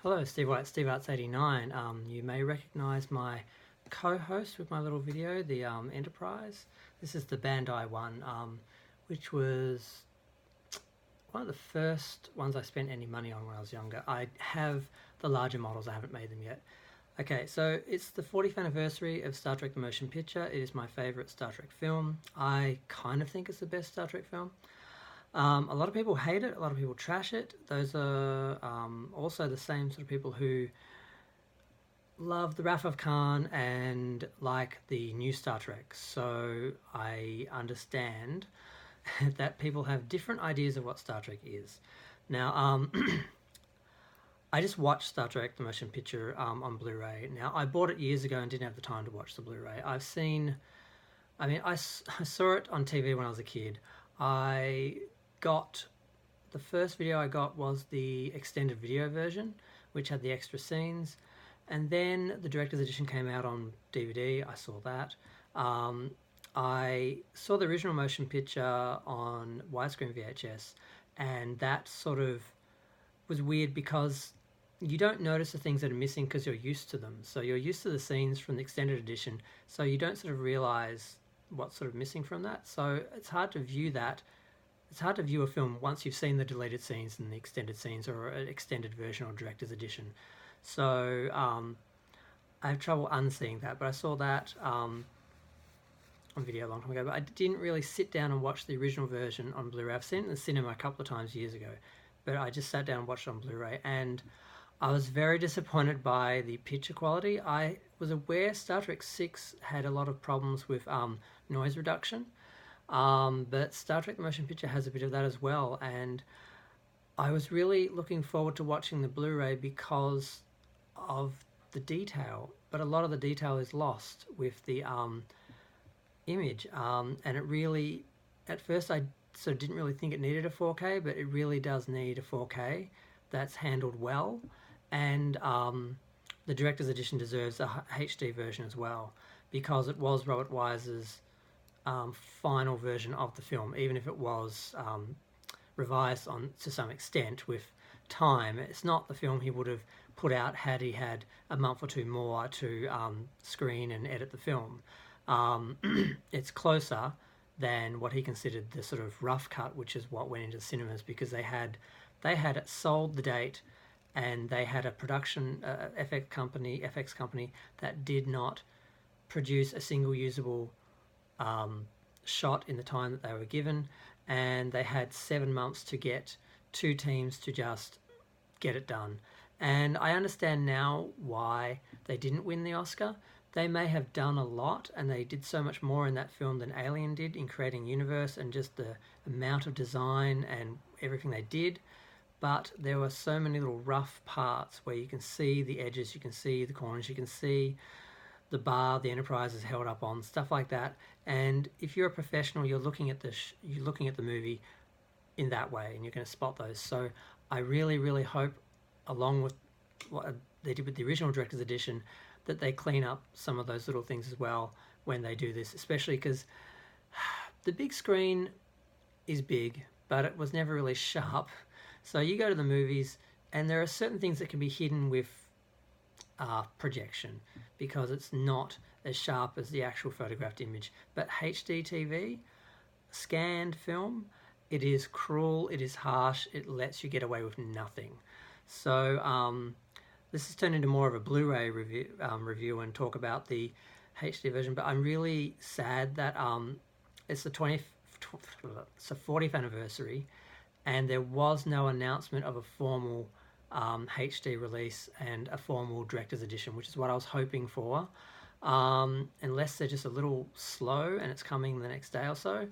Hello, Steve White, Steve Arts 89. You may recognize my co-host with my little video, the Enterprise. This is the Bandai one, which was one of the first ones I spent any money on when I was younger. I have the larger models, I haven't made them yet. Okay, so it's the 40th anniversary of Star Trek The Motion Picture. It is my favourite Star Trek film. I kind of think it's the best Star Trek film. A lot of people hate it, a lot of people trash it. Those are also the same sort of people who love the Wrath of Khan and like the new Star Trek. So I understand that people have different ideas of what Star Trek is. Now, I just watched Star Trek The Motion Picture on Blu-ray. Now, I bought it years ago and didn't have the time to watch the Blu-ray. I saw it on TV when I was a kid. The first video I got was the extended video version, which had the extra scenes, and then the director's edition came out on DVD. I saw that. I saw the original motion picture on widescreen VHS, and that sort of was weird because you don't notice the things that are missing because you're used to them. So you're used to the scenes from the extended edition, so you don't sort of realize what's sort of missing from that. So it's hard to view that. It's hard to view a film once you've seen the deleted scenes and the extended scenes or an extended version or director's edition. So I have trouble unseeing that, but I saw that on video a long time ago, but I didn't really sit down and watch the original version on Blu-ray. I've seen it in the cinema a couple of times years ago, but I just sat down and watched it on Blu-ray, and I was very disappointed by the picture quality. I was aware Star Trek 6 had a lot of problems with noise reduction, but Star Trek The Motion Picture has a bit of that as well, and I was really looking forward to watching the Blu-ray because of the detail, but a lot of the detail is lost with the image, and it really, at first I sort of didn't really think it needed a 4K, but it really does need a 4K that's handled well, and the director's edition deserves a HD version as well, because it was Robert Wise's final version of the film, even if it was revised on to some extent with time. It's not the film he would have put out had he had a month or two more to screen and edit the film. It's closer than what he considered the sort of rough cut, which is what went into cinemas, because they had sold the date, and they had a production FX company that did not produce a single usable shot in the time that they were given, and they had 7 months to get 2 teams to just get it done. And I understand now why they didn't win the Oscar. They may have done a lot, and they did so much more in that film than Alien did in creating universe and just the amount of design and everything they did, but there were so many little rough parts where you can see the edges, you can see the corners, you can see the bar the Enterprise is held up on, stuff like that. And if you're a professional, you're looking at the movie in that way, and you're going to spot those. So I really, really hope, along with what they did with the original director's edition, that they clean up some of those little things as well when they do this, especially because the big screen is big, but it was never really sharp. So you go to the movies, and there are certain things that can be hidden with projection because it's not as sharp as the actual photographed image. But HD TV, scanned film, it is cruel, it is harsh, it lets you get away with nothing. So this has turned into more of a Blu-ray review and talk about the HD version, but I'm really sad that it's the 40th anniversary, and there was no announcement of a formal HD release and a formal director's edition, which is what I was hoping for, unless they're just a little slow and it's coming the next day or so.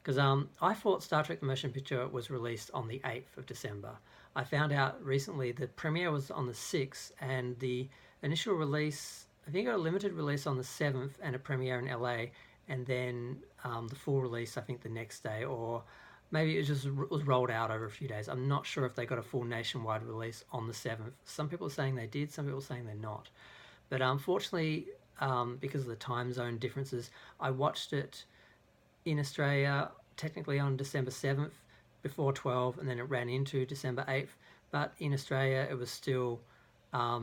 Because I thought Star Trek The Motion Picture was released on the 8th of December. I found out recently the premiere was on the 6th, and the initial release, I think, got a limited release on the 7th and a premiere in LA, and then the full release, I think, the next day, or maybe it just was rolled out over a few days. I'm not sure if they got a full nationwide release on the 7th. Some people are saying they did, some people are saying they're not. But unfortunately, because of the time zone differences, I watched it in Australia technically on December 7th before 12, and then it ran into December 8th, but in Australia it was still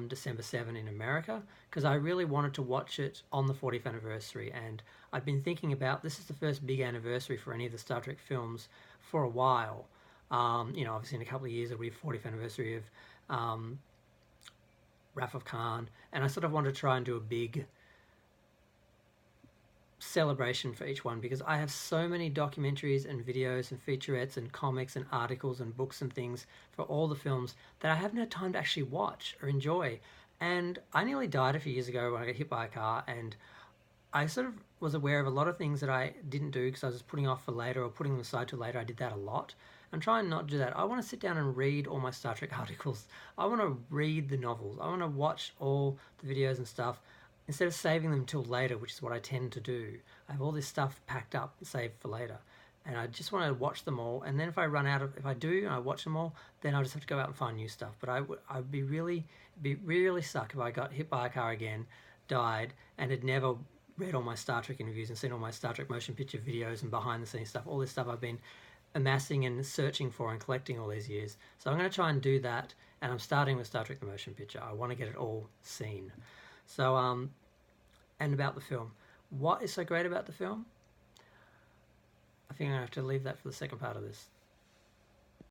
December 7 in America, because I really wanted to watch it on the 40th anniversary. And I've been thinking about this is the first big anniversary for any of the Star Trek films for a while. Obviously in a couple of years it'll be 40th anniversary of Wrath of Khan, and I sort of wanted to try and do a big celebration for each one because I have so many documentaries and videos and featurettes and comics and articles and books and things for all the films that I haven't had time to actually watch or enjoy. And I nearly died a few years ago when I got hit by a car, and I sort of was aware of a lot of things that I didn't do because I was just putting off for later or putting them aside to later. I did that a lot. I'm trying not to do that. I want to sit down and read all my Star Trek articles. I want to read the novels. I want to watch all the videos and stuff instead of saving them till later, which is what I tend to do. I have all this stuff packed up and saved for later. And I just want to watch them all. And then if I run out of, if I do and I watch them all, then I'll just have to go out and find new stuff. But I'd be really suck if I got hit by a car again, died, and had never read all my Star Trek interviews and seen all my Star Trek motion picture videos and behind the scenes stuff, all this stuff I've been amassing and searching for and collecting all these years. So I'm going to try and do that, and I'm starting with Star Trek the Motion Picture. I want to get it all seen. So, and about the film. What is so great about the film? I think I have to leave that for the second part of this.